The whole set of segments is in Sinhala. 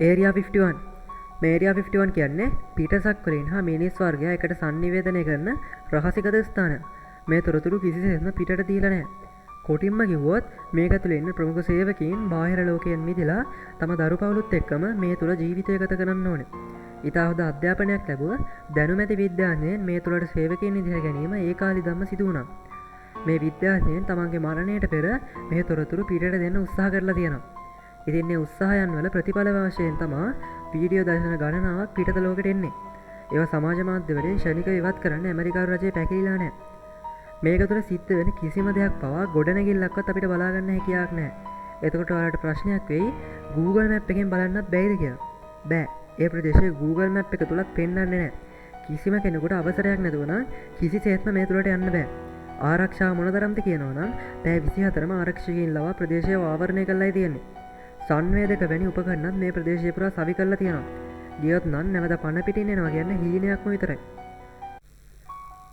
ඒරියා 51 මේ ඒරියා 51 කියන්නේ පිටසක්වලින් හා මිනිස් වර්ගයා එකට sannivedanaya කරන රහසිගත ස්ථානයක්. මේ තොරතුරු කිසිසේත්ම පිටට දීලා නැහැ. කොටින්ම කිව්වොත් මේක තුළ ඉන්න ප්‍රමුඛ සේවකයින් බාහිර ලෝකයෙන් මිදලා තම දරු පවුලුත් එක්කම මේ තුළ ජීවිතය ගත කරන්න ඕනේ. ඉතා හොඳ අධ්‍යාපනයක් ලැබුව දැනුමැති විද්‍යාඥයන් මේ තුළට සේවකයන් ඉදිරිය ගැනීම ඒ කාලෙදම්ම සිදු වුණා. මේ විද්‍යාඥයන් තමන්ගේ මරණයට පෙර මේ තොරතුරු පිටට දෙන්න උත්සාහ කරලා තියෙනවා. ඉතින් මේ උත්සාහයන් වල ප්‍රතිඵල වශයෙන් තමා වීඩියෝ දර්ශන ගණනාවක් පිටත ලෝකෙට එන්නේ. ඒවා සමාජ මාධ්‍ය වලින් ශනිකව ඉවත් කරන්න ඇමරිකානු රජය පැකිලිලා නැහැ. මේක තුළ සිද්ධ වෙන කිසිම දෙයක් පවා ගොඩනැගිල්ලක්වත් අපිට බලා ගන්න හැකියාවක් නැහැ. එතකොට ඔයාලට ප්‍රශ්නයක් වෙයි Google Map එකෙන් බලන්නත් බැයිද කියලා. බෑ. ඒ ප්‍රදේශයේ Google Map එක තුලත් පෙන්වන්නේ නැහැ. කිසිම කෙනෙකුට අවසරයක් නැතුව නම් කිසිසේත්ම මේ තුලට යන්න බෑ. ආරක්ෂාව මොනතරම්ද කියනවා නම් පැය 24ම ආරක්ෂකයින් ලවා ප්‍රදේශය ආවරණය කරලායි තියෙන්නේ. සංවේදක වැනි උපකරණත් මේ ප්‍රදේශය පුරා සවි කරලා තියෙනවා. ගියොත් නම් නැවත පණ පිටින් එනවා කියන්නේ හීනයක්ම විතරයි.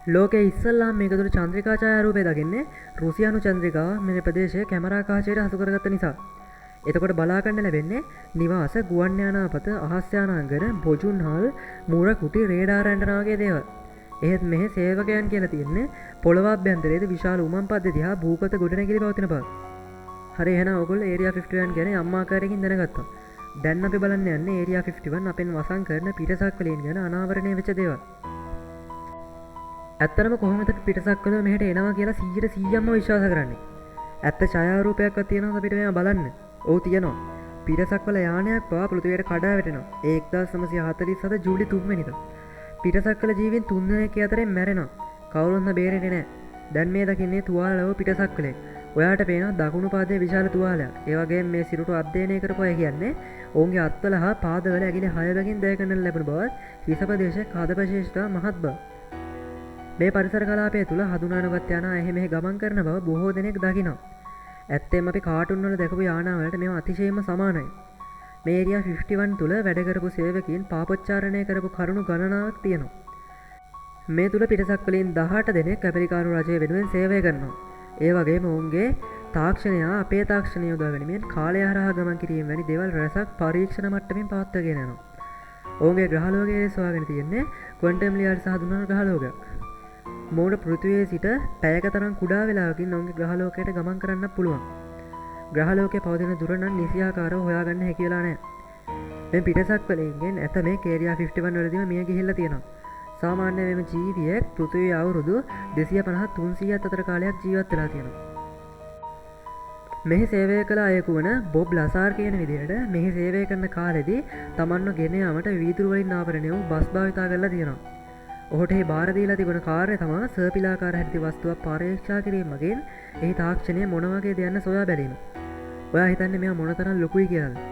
ලෝකයේ ඉස්සල්ලාම මේක තුළ චන්ද්‍රිකා ඡායාරූපය දකින්නේ රුසියානු චන්ද්‍රිකාව මේ ප්‍රදේශයේ කැමරා කාචයට හසු කරගත්ත නිසා. එතකොට බලා ගන්න ලැබෙන්නේ නිවාස ගුවන් යානාපත අහස් යානාංගන බොජුන්හල් මූර කුටි රේඩාර ඇන්ටනා වගේ දේවල්. එහෙත් මෙහි සේවකයන් කියලා තියෙන්නේ පොළව අභ්‍යන්තරයේද විශාල උමම් පද්ධතිය හා භූගත ගොඩනැගිලි පවතින බව. හරි එහෙනම් ඔයගොල්ලෝ ඒරියා 51 ගැන යම් ආකාරයකින් දැනගත්තා. දැන් අපි බලන්න යන්නේ ඒරියා 51 අපෙන් වසන් කරන පිටසක්වලීන් ගැන අනාවරණය වෙච්ච දේවල්. ඇත්තටම කොහොමද පිටසක්වල මෙහෙට එනවා කියලා 100%ක්ම විශ්වාස කරන්නේ? ඇත්ත ඡායාරූපයක්වත් තියෙනවද අපිට මේවා බලන්න? ඔව් තියෙනවා. පිටසක්වල යානයක් පවා පෘථිවියට කඩා වැටෙනවා. ඒ 1947 ජූලි 3 වෙනිදා. පිටසක්වල ජීවීන් 3 දෙනෙක් අතරින් මැරෙනවා. කවුරුන්ම බේරෙන්නේ නැහැ. දැන් මේ දකින්නේ තුවාලව පිටසක්වලේ. ඔයාට පේනවා දකුණු පාදයේ විශාල තුවාලයක්. ඒ වගේම මේ සිරුරු අධ්‍යයනය කරපු අය කියන්නේ ඔවුන්ගේ අත්වල හා පාදවල ඇඟිලි 6කින් දැය ගන්න ලැබෙන බවත් හිස ප්‍රදේශයේ කාදපශේෂ්ඨතා මහත් බව. මේ පරිසර කලාපය තුල හඳුනානුගත් යානා එහෙ මෙහෙ ගමන් කරන බව බොහෝ දෙනෙක් දකිනවා. ඇත්තෙන්ම අපි කාටුන් වල දැකපු යානා වලට මේවා අතිශයින්ම සමානයි. මේ ඒරියා 51 තුල වැඩ කරපු සේවකයන් පාපොච්චාරණය කරපු කරුණු ගණනාවක් තියෙනවා. මේ තුල පිටසක්වලින් 18 දෙනෙක් ඇමරිකානු රජය වෙනුවෙන් සේවය කරනවා. ඒ වගේම ඔවුන්ගේ තාක්ෂණය අපේ තාක්ෂණය යොදා ගැනීමෙන් කාලය හරහා ගමන් කිරීම වැනි දේවල් රැසක් පරීක්ෂණ මට්ටමින් පවත්වාගෙන යනවා. ඔවුන්ගේ ග්‍රහලෝකයේ සොයාගෙන තියෙන්නේ ක්වොන්ටම් ලියාඩ් සහ දුනන ග්‍රහලෝකයක්. මෝඩ පෘථිවියේ සිට පැයක තරම් කුඩා වෙලාවකින් ඔවුන්ගේ ග්‍රහලෝකයට ගමන් කරන්න පුළුවන්. ග්‍රහලෝකයේ පවතින දුර නම් නිසියාකාරව හොයාගන්න හැකි වෙලා නැහැ. මේ පිටසක්වලෙන්ගෙන් ඇතමේ ඒරියා 51 වලදීම මිය ගිහිල්ලා තියෙනවා. සාමාන්‍ය මෙම ජීවියෙක් පෘථිවියේ අවුරුදු 250 300ක් අතර කාලයක් ජීවත් වෙලා තියෙනවා. මෙහි සේවය කළ අයෙකු වන බොබ් ලසාර් කියන විදිහට මෙහි සේවය කරන කාලෙදී තමන්ව ගෙන යාමට වීදුරු වලින් ආවරණය වූ බස් භාවිතා කරලා තියෙනවා. ඔහුට මේ බාර දීලා තිබුණ කාර්යය තමයි සර්පිලාකාර හැඩති වස්තුවක් පරීක්ෂා කිරීම මගින් එහි තාක්ෂණය මොන වගේද යන්න සොයා බැලීම. ඔයා හිතන්නේ මෙයා මොනතරම් ලොකුයි කියලාද?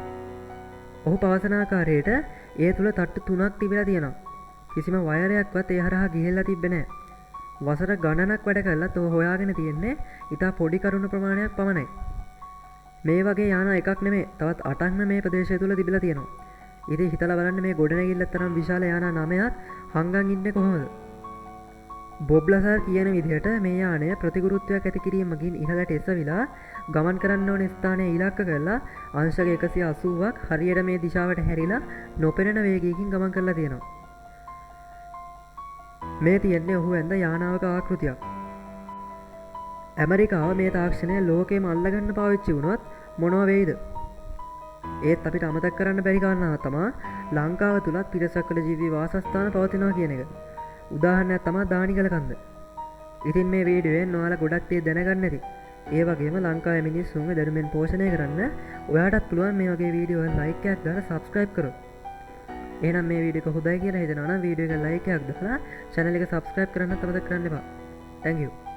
ඔහු පවසන ආකාරයට ඒ තුල තට්ටු 3ක් තිබිලා තියෙනවා. කිසිම වයරයක්වත් ඒ හරහා ගිහිල්ලා තිබ්බේ නැහැ. වසර ගණනක් වැඩ කළත් ඔහු හොයාගෙන තියෙන්නේ ඉතා පොඩි කරුණු ප්‍රමාණයක් පමණයි. මේ වගේ යාන එකක් නෙමෙයි තවත් 8ක්ම මේ ප්‍රදේශය තුල තිබිලා තියෙනවා. ඉතින් හිතලා බලන්න මේ ගොඩනැගිල්ල තරම් විශාල යාන 9ක් හංගන් ඉන්නේ කොහොමද? බොබ් ලසාර් කියන විදිහට මේ යානය ප්‍රතිගුරුත්වයක් ඇති කිරීමකින් ඉහළට එසවිලා ගමන් කරන්න ඕන ස්ථානය ඉලක්ක කරලා අංශක 180ක් හරියට මේ දිශාවට හැරිලා නොපෙනෙන වේගයකින් ගමන් කරලා තියෙනවා. මේ තියෙන්නේ ඔහු ඇඳ යානාවක ආකෘතියක්. ඇමරිකාව මේ තාක්ෂණය ලෝකෙම අල්ලගන්න පාවිච්චි වුණොත් මොනවා වෙයිද? ඒත් අපිට අමතක කරන්න බැරි කාරණාවක් තමයි ලංකාව තුලත් පිටසක්වල ජීවී වාසස්ථාන පවතිනවා කියන එක. උදාහරණයක් තමයි දානිගල කන්ද. ඉතින් මේ වීඩියෝෙන් ඔයාලා ගොඩක් දේ දැනගන්න ඇති. ඒ වගේම ලංකාවේ මිනිස්සුන්ව දැනුමෙන් පෝෂණය කරන්න ඔයාටත් පුළුවන් මේ වගේ වීඩියෝ වල ලයික් එකක් දාලා subscribe කරොත්. එහෙනම් මේ වීඩියෝ එක හොඳයි කියලා හිතනවා නම් වීඩියෝ එක ලයික් එකක් දාලා channel එක subscribe කරන්නත් අමතක කරන්න එපා. Thank you.